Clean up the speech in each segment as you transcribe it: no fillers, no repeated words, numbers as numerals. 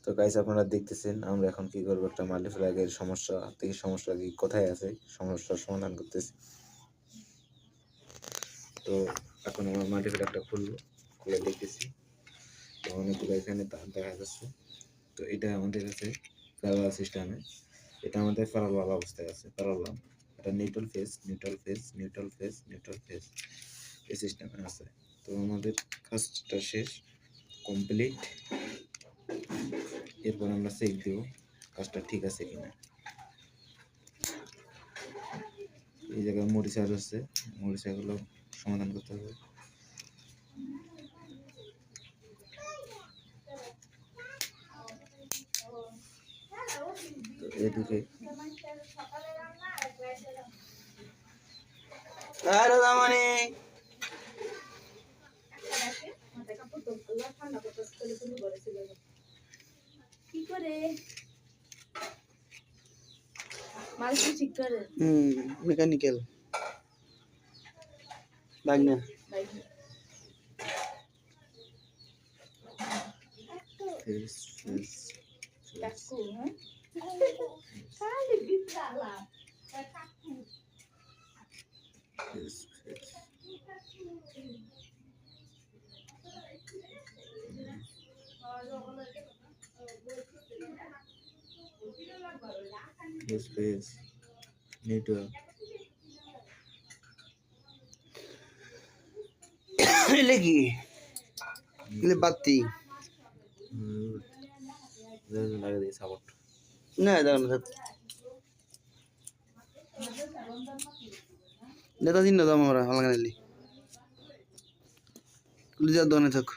তো গাইস আপনারা দেখতেছেন আমরা এখন কি করবো, একটা মাল্টিপ্লাগের সমস্যা থেকে সমস্যা কি কোথায় আছে সমস্যার সমাধান করতেছি। তো এখন আমার মাল্টিপ্লাগটা খুলে দেখতেছি। তো অনেকগুলো এখানে দেখা যাচ্ছে। তো এটা আমাদের কাছে প্যারালাল সিস্টেমে, এটা আমাদের প্যারালাল অবস্থায় আছে। প্যারালাল এটা নিউট্রাল ফেজ এই সিস্টেমে আছে। তো আমাদের কাজটা শেষ, কমপ্লিট। এরপর আমরা চেক দেব কাজটা ঠিক আছে কিনা। এই জায়গায় মরিচার আছে, মরিচাগুলো সমাধান করতে হবে। তো এদিকে মেকানিক্যাল বাগনা ফেজ নিউট্রাল এলে কি এলে বাতি লাগে দিয়ে সাপোর্ট না দেখো না নেতা দিন না দাম আমরা হালকা নিলি লিজার দোকানে থাক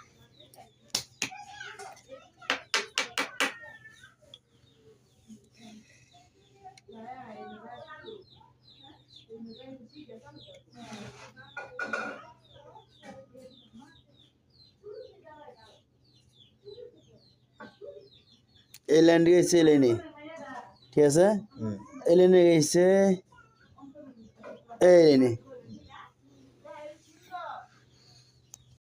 এই ল্যান্ড গেছে এই লাইনে, ঠিক আছে? এই লাইনে গেছে এই লাইনে